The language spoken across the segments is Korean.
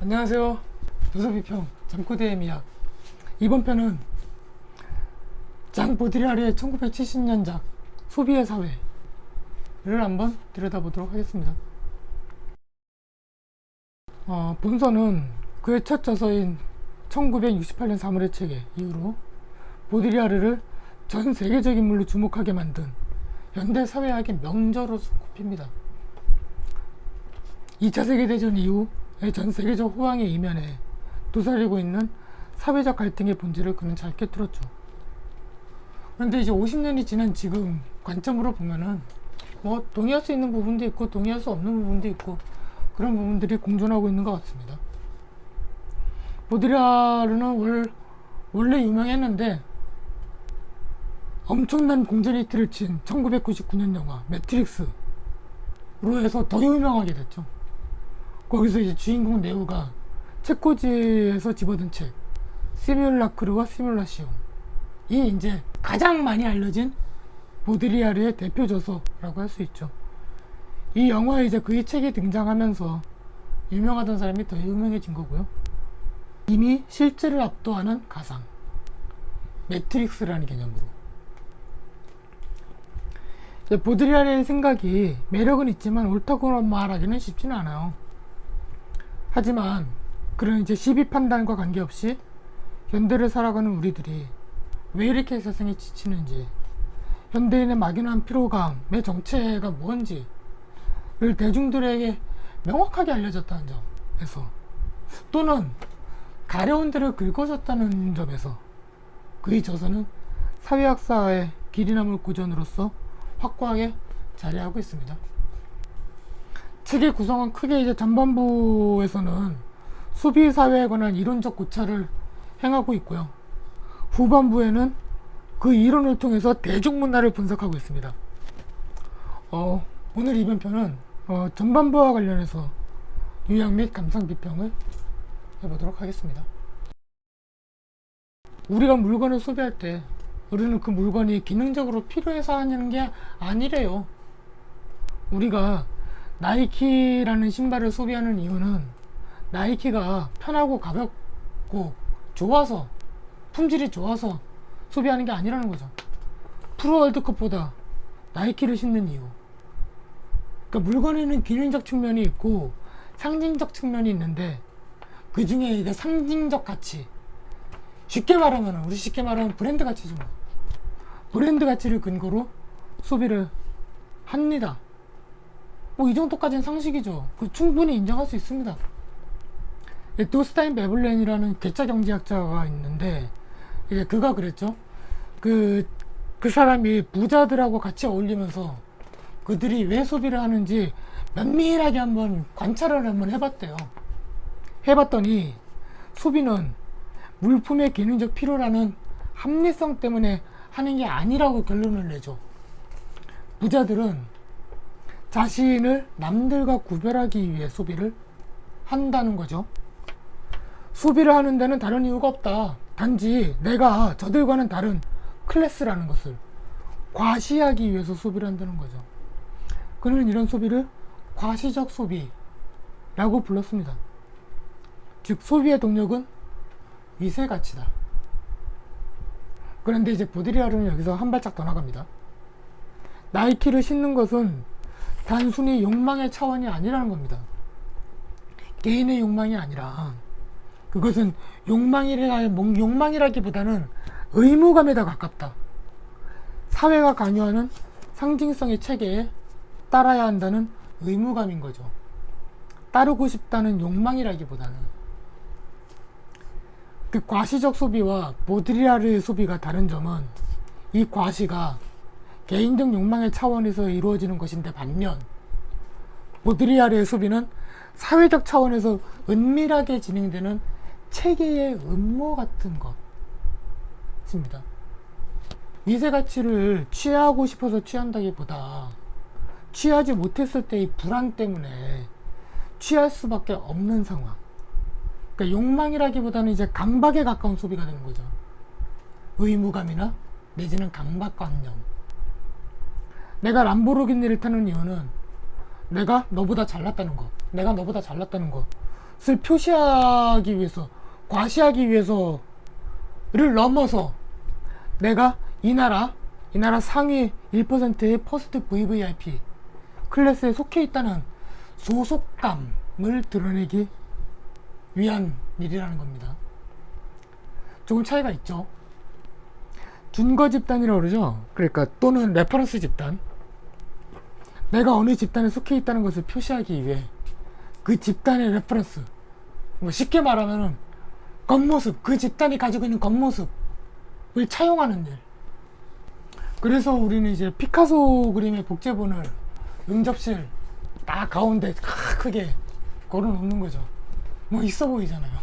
안녕하세요. 도서비평 장코대의 미학. 이번 편은 장 보드리아르의 1970년작 소비의 사회를 한번 들여다보도록 하겠습니다. 본서는 그의 첫 저서인 1968년 3월의 책의 이후로 보드리아르를 전 세계적 인물로 주목하게 만든 현대 사회학의 명저로서 꼽힙니다. 2차 세계대전 이후 전 세계적 호황의 이면에 도사리고 있는 사회적 갈등의 본질을 그는 잘 꿰뚫었죠. 그런데 이제 50년이 지난 지금 관점으로 보면은 동의할 수 있는 부분도 있고 동의할 수 없는 부분도 있고 그런 부분들이 공존하고 있는 것 같습니다. 보드리아르는 원래 유명했는데 엄청난 공전 히트를 친 1999년 영화 매트릭스로 해서 더 유명하게 됐죠. 거기서 이제 주인공 네오가 체코지에서 집어든 책 시뮬라크르와 시뮬라시온, 이 이제 가장 많이 알려진 보드리아르의 대표 저서라고 할 수 있죠. 이 영화에 이제 그의 책이 등장하면서 유명하던 사람이 더 유명해진 거고요. 이미 실제를 압도하는 가상 매트릭스라는 개념으로 보드리아르의 생각이 매력은 있지만 옳다고 말하기는 쉽지는 않아요. 하지만 그런 이제 시비 판단과 관계없이 현대를 살아가는 우리들이 왜 이렇게 세상에 지치는지, 현대인의 막연한 피로감의 정체가 뭔지를 대중들에게 명확하게 알려졌다는 점에서, 또는 가려운 데를 긁어줬다는 점에서 그의 저서는 사회학사의 길이 남을 고전으로서 확고하게 자리하고 있습니다. 책의 구성은 크게 이제 전반부에서는 소비 사회에 관한 이론적 고찰을 행하고 있고요. 후반부에는 그 이론을 통해서 대중문화를 분석하고 있습니다. 오늘 이번 편은 전반부와 관련해서 요약 및 감상 비평을 해보도록 하겠습니다. 우리가 물건을 소비할 때 우리는 그 물건이 기능적으로 필요해서 하는 게 아니래요. 우리가 나이키라는 신발을 소비하는 이유는 나이키가 편하고 가볍고 좋아서, 품질이 좋아서 소비하는 게 아니라는 거죠. 프로 월드컵보다 나이키를 신는 이유, 그러니까 물건에는 기능적 측면이 있고 상징적 측면이 있는데, 그 중에 이제 상징적 가치, 쉽게 말하면 브랜드 가치죠. 브랜드 가치를 근거로 소비를 합니다. 이 정도까지는 상식이죠. 충분히 인정할 수 있습니다. 도스타인 베블렌이라는 괴짜 경제학자가 있는데, 이제 그가 그랬죠. 그 사람이 부자들하고 같이 어울리면서 그들이 왜 소비를 하는지 면밀하게 한번 관찰을 한번 해봤대요. 해봤더니 소비는 물품의 기능적 필요라는 합리성 때문에 하는 게 아니라고 결론을 내죠. 부자들은 자신을 남들과 구별하기 위해 소비를 한다는 거죠. 소비를 하는 데는 다른 이유가 없다. 단지 내가 저들과는 다른 클래스라는 것을 과시하기 위해서 소비를 한다는 거죠. 그는 이런 소비를 과시적 소비라고 불렀습니다. 즉 소비의 동력은 위세 가치다. 그런데 이제 보드리아르는 여기서 한 발짝 더 나갑니다. 나이키를 신는 것은 단순히 욕망의 차원이 아니라는 겁니다. 개인의 욕망이 아니라 그것은 욕망이라기보다는 의무감에 더 가깝다. 사회가 강요하는 상징성의 체계에 따라야 한다는 의무감인 거죠. 따르고 싶다는 욕망이라기보다는. 그 과시적 소비와 보드리아르의 소비가 다른 점은 이 과시가 개인적 욕망의 차원에서 이루어지는 것인데, 반면 보드리아르의 소비는 사회적 차원에서 은밀하게 진행되는 체계의 음모 같은 것입니다. 위세 가치를 취하고 싶어서 취한다기보다 취하지 못했을 때의 불안 때문에 취할 수밖에 없는 상황. 그러니까 욕망이라기보다는 이제 강박에 가까운 소비가 되는 거죠. 의무감이나 내지는 강박관념. 내가 람보르기니를 타는 이유는 내가 너보다 잘났다는 것, 표시하기 위해서, 과시하기 위해서를 넘어서 내가 이 나라 상위 1%의 퍼스트 VVIP 클래스에 속해 있다는 소속감을 드러내기 위한 일이라는 겁니다. 조금 차이가 있죠. 준거 집단이라고 그러죠. 그러니까 또는 레퍼런스 집단. 내가 어느 집단에 속해 있다는 것을 표시하기 위해 그 집단의 레퍼런스, 뭐 쉽게 말하면은 겉모습, 그 집단이 가지고 있는 겉모습을 차용하는 일. 그래서 우리는 이제 피카소 그림의 복제본을 응접실 딱 가운데 크게 걸어 놓는 거죠. 뭐 있어 보이잖아요.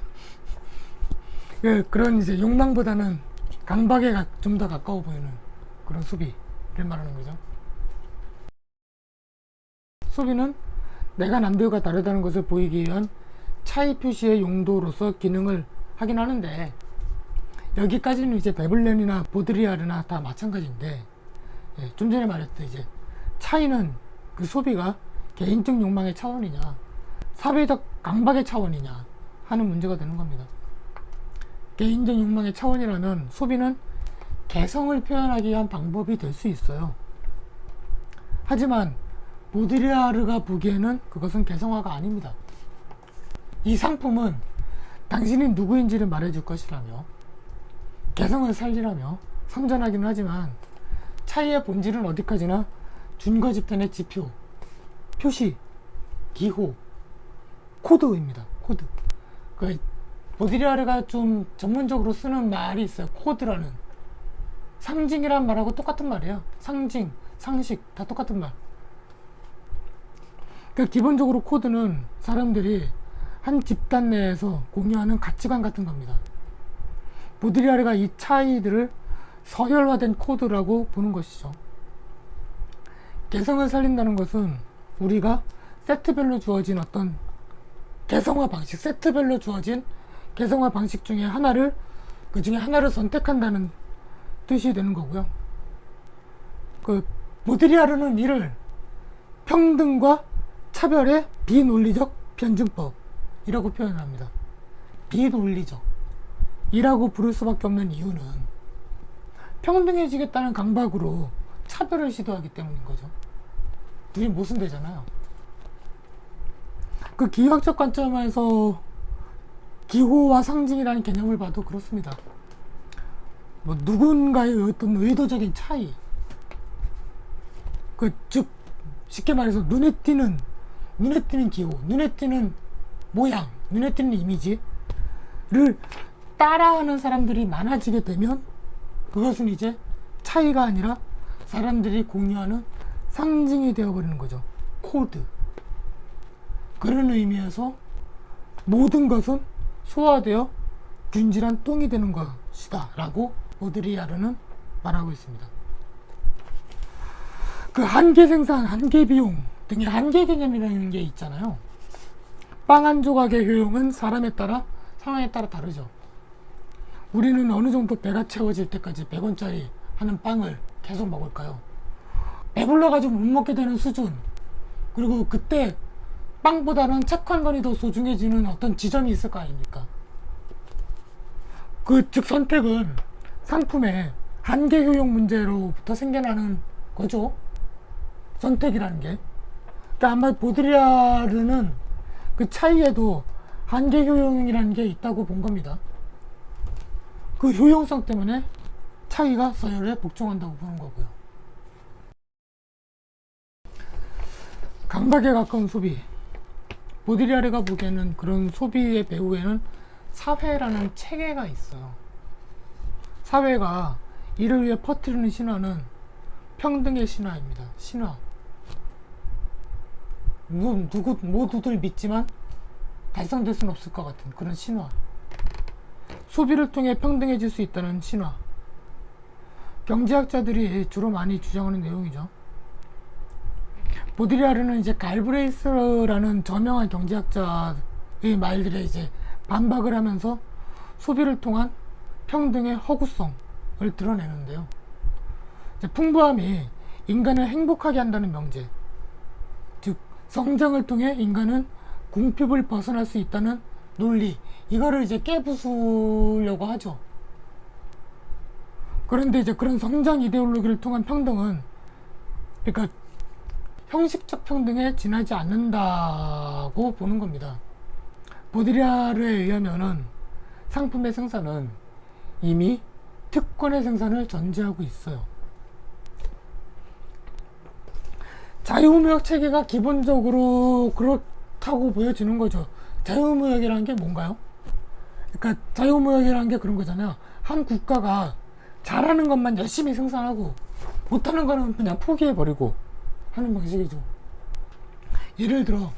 그런 이제 욕망보다는 강박에 좀 더 가까워 보이는 그런 수비를 말하는 거죠. 수비는 내가 남들과 다르다는 것을 보이기 위한 차이 표시의 용도로서 기능을 하긴 하는데, 여기까지는 이제 베블렌이나 보드리아르나 다 마찬가지인데, 좀 전에 말했듯 이제 차이는 그 소비가 개인적 욕망의 차원이냐 사회적 강박의 차원이냐 하는 문제가 되는 겁니다. 개인적 욕망의 차원이라면 소비는 개성을 표현하기 위한 방법이 될 수 있어요. 하지만 보드리아르가 보기에는 그것은 개성화가 아닙니다. 이 상품은 당신이 누구인지를 말해줄 것이라며 개성을 살리라며 선전하기는 하지만 차이의 본질은 어디까지나 준거 집단의 지표, 표시, 기호, 코드입니다. 코드. 그 보드리아르가 좀 전문적으로 쓰는 말이 있어요. 코드라는. 상징이란 말하고 똑같은 말이에요. 상징, 상식 다 똑같은 말. 그 기본적으로 코드는 사람들이 한 집단 내에서 공유하는 가치관 같은 겁니다. 보드리아르가 이 차이들을 서열화된 코드라고 보는 것이죠. 개성을 살린다는 것은 우리가 세트별로 주어진 어떤 개성화 방식, 세트별로 주어진 개성화 방식 중에 하나를, 그 중에 하나를 선택한다는 뜻이 되는 거고요. 그 보드리아르는 이를 평등과 차별의 비논리적 변증법이라고 표현합니다. 비논리적 이라고 부를 수밖에 없는 이유는 평등해지겠다는 강박으로 차별을 시도하기 때문인 거죠. 둘이 모순되잖아요. 그 기하학적 관점에서 기호와 상징이라는 개념을 봐도 그렇습니다. 뭐 누군가의 어떤 의도적인 차이, 즉 쉽게 말해서 눈에 띄는 기호, 눈에 띄는 모양, 눈에 띄는 이미지를 따라하는 사람들이 많아지게 되면 그것은 이제 차이가 아니라 사람들이 공유하는 상징이 되어버리는 거죠. 코드. 그런 의미에서 모든 것은 소화되어 균질한 똥이 되는 것이다 라고 보드리아르는 말하고 있습니다. 그 한계 생산, 한계 비용 등의 한계 개념이라는 게 있잖아요. 빵 한 조각의 효용은 사람에 따라, 상황에 따라 다르죠. 우리는 어느 정도 배가 채워질 때까지 100원짜리 하는 빵을 계속 먹을까요? 배불러가지고 못 먹게 되는 수준, 그리고 그때 빵보다는 착한 건이 더 소중해지는 어떤 지점이 있을 거 아닙니까? 즉 선택은 상품의 한계 효용 문제로부터 생겨나는 거죠. 선택이라는 게. 그러니까 아마 보드리아르는 그 차이에도 한계 효용이라는 게 있다고 본 겁니다. 그 효용성 때문에 차이가 서열에 복종한다고 보는 거고요. 강박에 가까운 소비. 보드리아르가 보기에는 그런 소비의 배후에는 사회라는 체계가 있어요. 사회가 이를 위해 퍼뜨리는 신화는 평등의 신화입니다. 신화. 모두들 믿지만 달성될 수는 없을 것 같은 그런 신화. 소비를 통해 평등해질 수 있다는 신화. 경제학자들이 주로 많이 주장하는 내용이죠. 보드리아르는 이제 갈브레이스라는 저명한 경제학자의 말들에 이제 반박을 하면서 소비를 통한 평등의 허구성을 드러내는데요. 이제 풍부함이 인간을 행복하게 한다는 명제, 즉 성장을 통해 인간은 궁핍을 벗어날 수 있다는 논리, 이거를 이제 깨부수려고 하죠. 그런데 이제 그런 성장 이데올로기를 통한 평등은, 그러니까 형식적 평등에 지나지 않는다고 보는 겁니다. 보드리아르에 의하면은 상품의 생산은 이미 특권의 생산을 전제하고 있어요. 자유무역 체계가 기본적으로 그렇다고 보여지는 거죠. 자유무역이라는 게 뭔가요? 그러니까 자유무역이라는 게 그런 거잖아요. 한 국가가 잘하는 것만 열심히 생산하고 못하는 거는 그냥 포기해버리고 하는 방식이죠. 예를 들어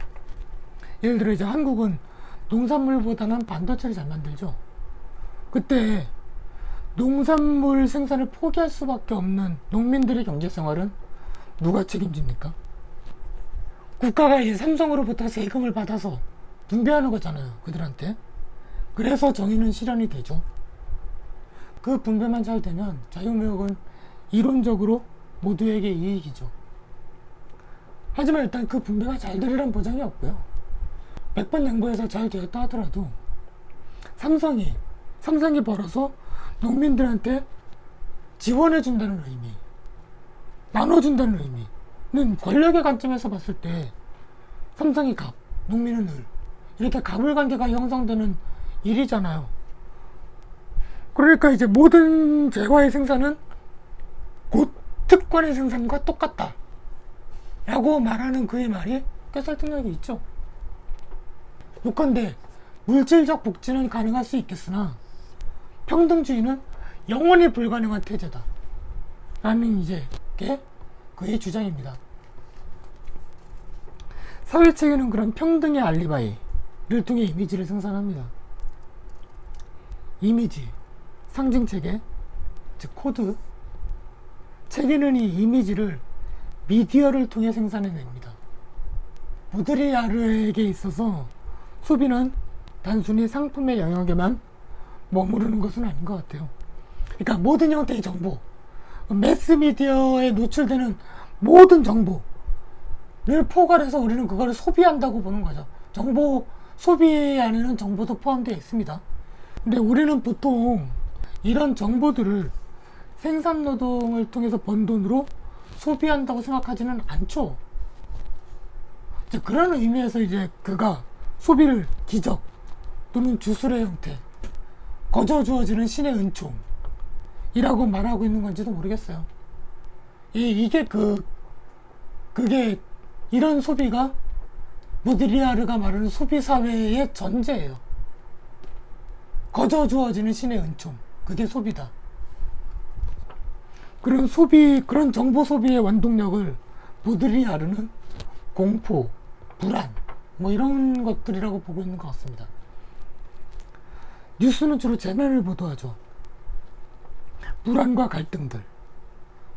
이제 한국은 농산물보다는 반도체를 잘 만들죠. 그때 농산물 생산을 포기할 수밖에 없는 농민들의 경제 생활은 누가 책임집니까? 국가가 이제 삼성으로부터 세금을 받아서 분배하는 거잖아요, 그들한테. 그래서 정의는 실현이 되죠. 그 분배만 잘 되면 자유무역은 이론적으로 모두에게 이익이죠. 하지만 일단 그 분배가 잘 되리란 보장이 없고요. 100번 양보해서 잘 되었다 하더라도 삼성이 벌어서 농민들한테 지원해준다는 의미, 나눠준다는 의미는 권력의 관점에서 봤을 때 삼성이 갑, 농민은 을, 이렇게 가물관계가 형성되는 일이잖아요. 그러니까 이제 모든 재화의 생산은 곧 특권의 생산과 똑같다 라고 말하는 그의 말이 꽤 설득력이 있죠. 요컨대 물질적 복지는 가능할 수 있겠으나 평등주의는 영원히 불가능한 태제다 라는 이제 게 그의 주장입니다. 사회체계는 그런 평등의 알리바이를 통해 이미지를 생산합니다. 이미지, 상징체계, 즉 코드, 체계는 이 이미지를 미디어를 통해 생산해냅니다. 보드리아르에게 있어서 소비는 단순히 상품의 영역에만 머무르는 것은 아닌 것 같아요. 그러니까 모든 형태의 정보, 매스미디어에 노출되는 모든 정보를 포괄해서 우리는 그걸 소비한다고 보는 거죠. 정보 소비 안에는 정보도 포함되어 있습니다. 근데 우리는 보통 이런 정보들을 생산노동을 통해서 번 돈으로 소비한다고 생각하지는 않죠. 이제 그런 의미에서 이제 그가 소비를 기적 또는 주술의 형태, 거저 주어지는 신의 은총이라고 말하고 있는 건지도 모르겠어요. 그게 이런 소비가 보드리아르가 말하는 소비사회의 전제예요. 거저 주어지는 신의 은총, 그게 소비다. 그런 정보 소비의 원동력을 보드리아르는 공포, 불안, 뭐 이런 것들이라고 보고 있는 것 같습니다. 뉴스는 주로 재난을 보도하죠. 불안과 갈등들.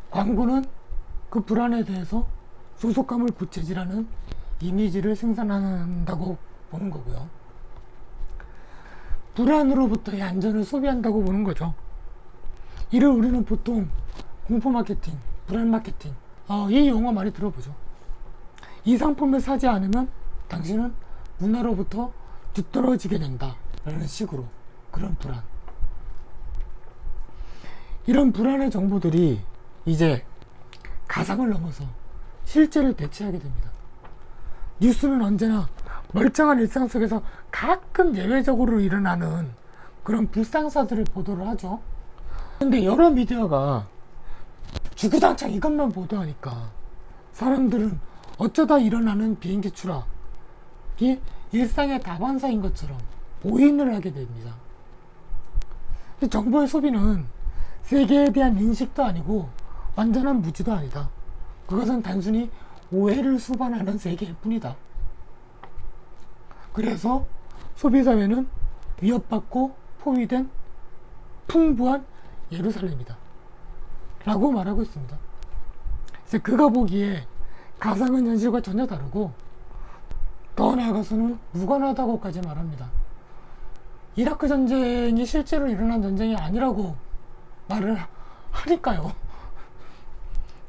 광고는 그 불안에 대해서 소속감을 부채질하는 이미지를 생산한다고 보는 거고요. 불안으로부터의 안전을 소비한다고 보는 거죠. 이를 우리는 보통 공포 마케팅, 불안 마케팅, 이 용어 많이 들어보죠. 이 상품을 사지 않으면 당신은 문화로부터 뒤떨어지게 된다 라는 식으로. 그런 불안, 이런 불안의 정보들이 이제 가상을 넘어서 실제를 대체하게 됩니다. 뉴스는 언제나 멀쩡한 일상 속에서 가끔 예외적으로 일어나는 그런 불상사들을 보도를 하죠. 근데 여러 미디어가 주구장창 이것만 보도하니까 사람들은 어쩌다 일어나는 비행기 추락이 일상의 다반사인 것처럼 오인을 하게 됩니다. 정보의 소비는 세계에 대한 인식도 아니고 완전한 무지도 아니다. 그것은 단순히 오해를 수반하는 세계일 뿐이다. 그래서 소비사회는 위협받고 포위된 풍부한 예루살렘이다 라고 말하고 있습니다. 이제 그가 보기에 가상은 현실과 전혀 다르고 더 나아가서는 무관하다고까지 말합니다. 이라크 전쟁이 실제로 일어난 전쟁이 아니라고 말을 하니까요.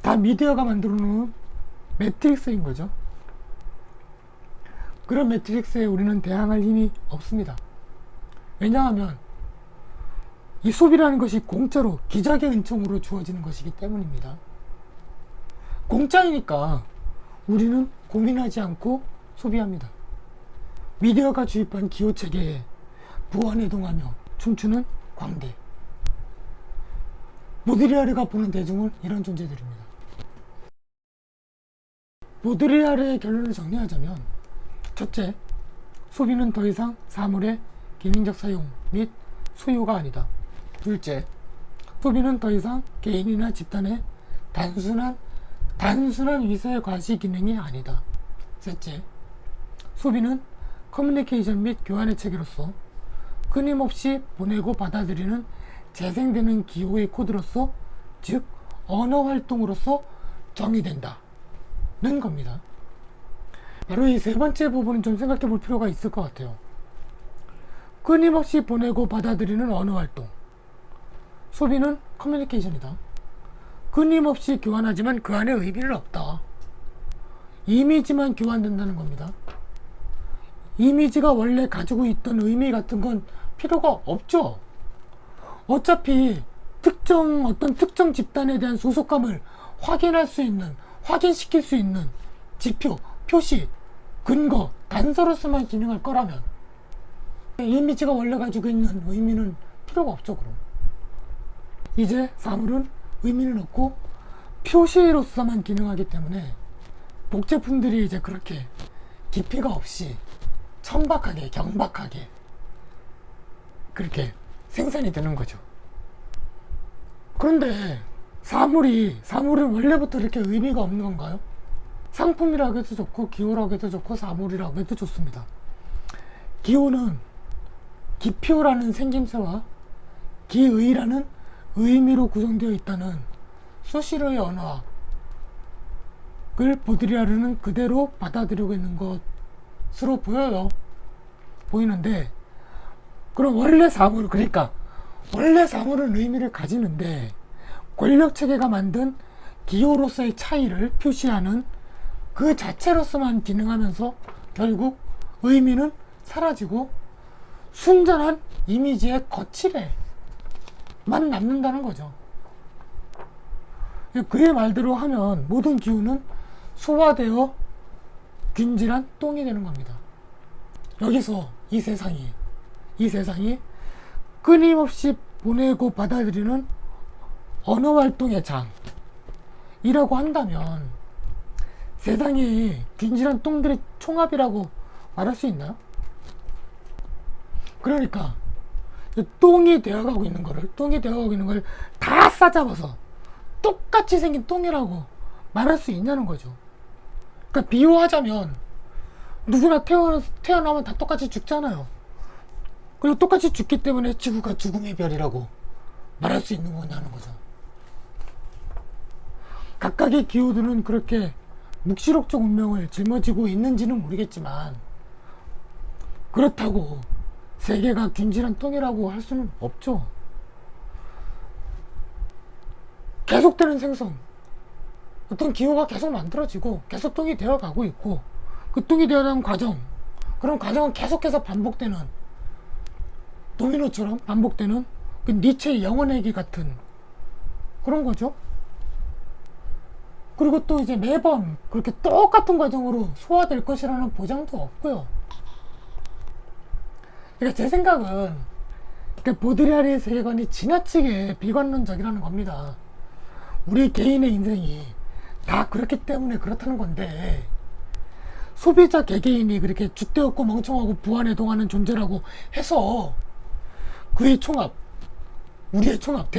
다 미디어가 만들어 놓은 매트릭스인 거죠. 그런 매트릭스에 우리는 대항할 힘이 없습니다. 왜냐하면 이 소비라는 것이 공짜로 기적의 은총으로 주어지는 것이기 때문입니다. 공짜이니까 우리는 고민하지 않고 소비합니다. 미디어가 주입한 기호체계에 부안해동하며 춤추는 광대. 보드리아르가 보는 대중은 이런 존재들입니다. 보드리아르의 결론을 정리하자면, 첫째, 소비는 더 이상 사물의 기능적 사용 및 소유가 아니다. 둘째, 소비는 더 이상 개인이나 집단의 단순한 위세 과시 기능이 아니다. 셋째, 소비는 커뮤니케이션 및 교환의 체계로서 끊임없이 보내고 받아들이는 재생되는 기호의 코드로서, 즉 언어 활동으로서 정의된다는 겁니다. 바로 이 세 번째 부분은 좀 생각해 볼 필요가 있을 것 같아요. 끊임없이 보내고 받아들이는 언어 활동. 소비는 커뮤니케이션이다. 끊임없이 교환하지만 그 안에 의미는 없다. 이미지만 교환된다는 겁니다. 이미지가 원래 가지고 있던 의미 같은 건 필요가 없죠. 어차피 어떤 특정 집단에 대한 소속감을 확인시킬 수 있는 지표, 표시, 근거, 단서로서만 기능할 거라면 이미지가 원래 가지고 있는 의미는 필요가 없죠. 그럼 이제 사물은 의미는 없고 표시로서만 기능하기 때문에 복제품들이 이제 그렇게 깊이가 없이 천박하게, 경박하게 그렇게 생산이 되는 거죠. 그런데 사물은 원래부터 이렇게 의미가 없는 건가요? 상품이라고 해도 좋고 기호라고 해도 좋고 사물이라고 해도 좋습니다. 기호는 기표라는 생김새와 기의라는 의미로 구성되어 있다는 수시로의 언어학을 보드리아르는 그대로 받아들이고 있는 것으로 보이는데, 그럼 원래 사물은 의미를 가지는데 권력체계가 만든 기호로서의 차이를 표시하는 그 자체로서만 기능하면서 결국 의미는 사라지고 순전한 이미지의 거칠에만 남는다는 거죠. 그의 말대로 하면 모든 기호는 소화되어 균질한 똥이 되는 겁니다. 여기서 이 세상이 끊임없이 보내고 받아들이는 언어 활동의 장이라고 한다면 세상이 균질한 똥들의 총합이라고 말할 수 있나요? 그러니까 똥이 되어가고 있는 걸 다 싸잡아서 똑같이 생긴 똥이라고 말할 수 있냐는 거죠. 그러니까 비유하자면 누구나 태어나면 다 똑같이 죽잖아요. 그리고 똑같이 죽기 때문에 지구가 죽음의 별이라고 말할 수 있는 거냐는 거죠. 각각의 기호들은 그렇게 묵시록적 운명을 짊어지고 있는지는 모르겠지만 그렇다고 세계가 균질한 똥이라고 할 수는 없죠. 계속되는 생성, 어떤 기호가 계속 만들어지고 계속 똥이 되어가고 있고, 그 똥이 되어가는 과정, 그런 과정은 계속해서 반복되는, 도미노처럼 반복되는 그 니체의 영혼의기 같은 그런 거죠. 그리고 또 이제 매번 그렇게 똑같은 과정으로 소화될 것이라는 보장도 없고요. 그러니까 제 생각은 보드리아르의 세계관이 지나치게 비관론적이라는 겁니다. 우리 개인의 인생이 다 그렇기 때문에 그렇다는 건데, 소비자 개개인이 그렇게 줏대없고 멍청하고 부안해동하는 존재라고 해서 그의 총합, 우리의 총합,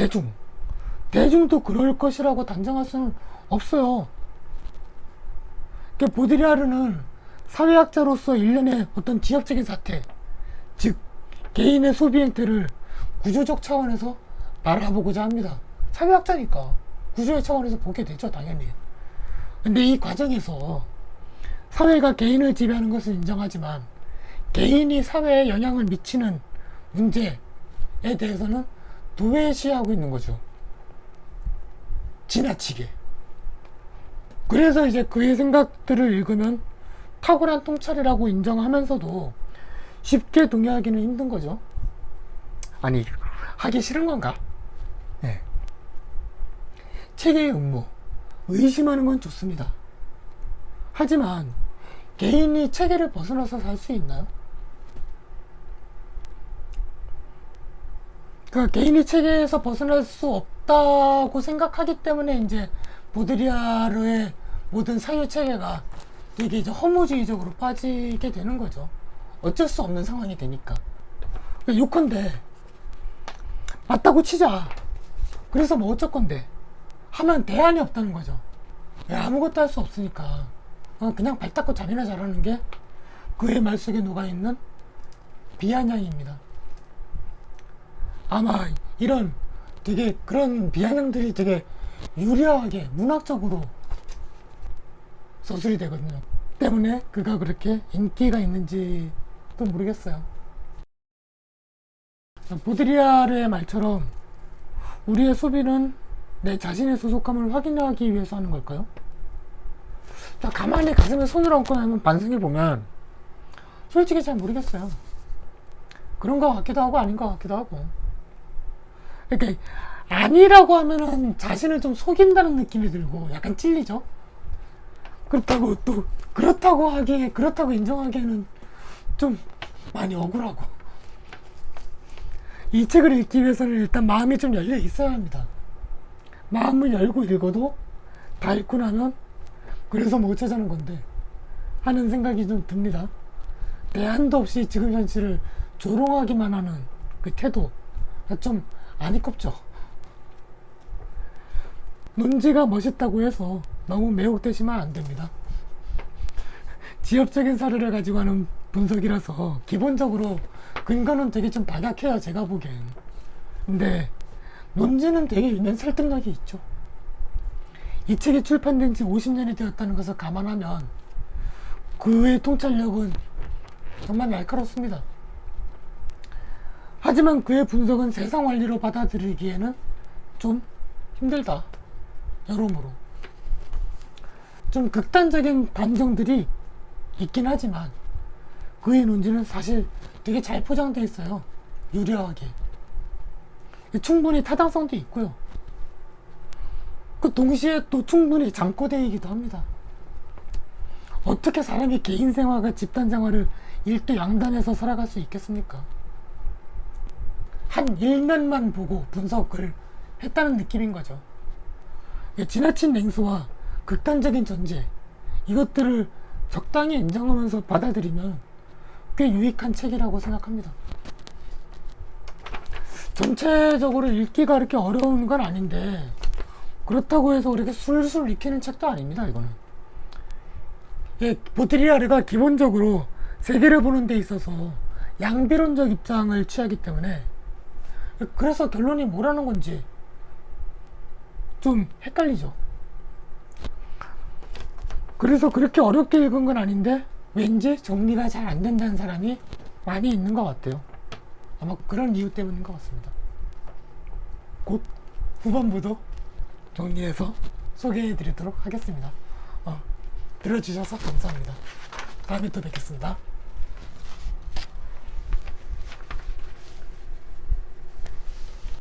대중도 그럴 것이라고 단정할 수는 없어요. 보드리아르는 사회학자로서 일련의 어떤 지역적인 사태, 즉 개인의 소비 행태를 구조적 차원에서 바라보고자 합니다. 사회학자니까 구조의 차원에서 보게 되죠, 당연히. 근데 이 과정에서 사회가 개인을 지배하는 것은 인정하지만 개인이 사회에 영향을 미치는 문제에 대해서는 도외시하고 있는 거죠. 지나치게. 그래서 이제 그의 생각들을 읽으면 탁월한 통찰이라고 인정하면서도 쉽게 동의하기는 힘든 거죠. 아니, 하기 싫은 건가? 네. 체계의 음모, 의심하는 건 좋습니다. 하지만 개인이 체계를 벗어나서 살 수 있나요? 그러니까 개인이 체계에서 벗어날 수 없다고 생각하기 때문에 이제 보드리아르의 모든 사유 체계가 되게 이제 허무주의적으로 빠지게 되는 거죠. 어쩔 수 없는 상황이 되니까. 그러니까 요컨대 맞다고 치자. 그래서 뭐 어쩔 건데 하면 대안이 없다는 거죠. 아무것도 할 수 없으니까 그냥 발 닦고 잠이나 자라는 게 그의 말 속에 녹아있는 비아냥입니다. 아마 이런 되게 그런 비아냥들이 되게 유리하게 문학적으로 서술이 되거든요. 때문에 그가 그렇게 인기가 있는지도 모르겠어요. 보드리아르의 말처럼 우리의 소비는 내 자신의 소속감을 확인하기 위해서 하는 걸까요? 가만히 가슴에 손을 얹고 나면 반성해보면 솔직히 잘 모르겠어요. 그런 것 같기도 하고 아닌 것 같기도 하고. 그러니까 아니라고 하면은 자신을 좀 속인다는 느낌이 들고 약간 찔리죠. 그렇다고 또 그렇다고 인정하기에는 좀 많이 억울하고. 이 책을 읽기 위해서는 일단 마음이 좀 열려 있어야 합니다. 마음을 열고 읽어도 다 읽고 나면 그래서 뭐 어쩌자는 건데 하는 생각이 좀 듭니다. 대안도 없이 지금 현실을 조롱하기만 하는 그 태도가 좀 아니껍죠. 논지가 멋있다고 해서 너무 매혹되시면 안 됩니다. 지엽적인 사료를 가지고 하는 분석이라서 기본적으로 근거는 되게 좀 박약해요, 제가 보기엔. 근데 논지는 되게 있는 설득력이 있죠. 이 책이 출판된 지 50년이 되었다는 것을 감안하면 그의 통찰력은 정말 날카롭습니다. 하지만 그의 분석은 세상 원리로 받아들이기에는 좀 힘들다. 여러모로 좀 극단적인 감정들이 있긴 하지만 그의 논지는 사실 되게 잘 포장되어 있어요. 유려하게. 충분히 타당성도 있고요. 그 동시에 또 충분히 잠꼬대이기도 합니다. 어떻게 사람이 개인 생활과 집단 생활을 일도양단해서 살아갈 수 있겠습니까? 한 일면만 보고 분석을 했다는 느낌인 거죠. 지나친 냉소와 극단적인 전제, 이것들을 적당히 인정하면서 받아들이면 꽤 유익한 책이라고 생각합니다. 전체적으로 읽기가 그렇게 어려운 건 아닌데 그렇다고 해서 그렇게 술술 익히는 책도 아닙니다. 이거는 보드리아르가 기본적으로 세계를 보는 데 있어서 양비론적 입장을 취하기 때문에 그래서 결론이 뭐라는 건지 좀 헷갈리죠. 그래서 그렇게 어렵게 읽은 건 아닌데 왠지 정리가 잘 안 된다는 사람이 많이 있는 것 같아요. 아마 그런 이유 때문인 것 같습니다. 곧 후반부도 정리해서 소개해 드리도록 하겠습니다. 들어주셔서 감사합니다. 다음에 또 뵙겠습니다.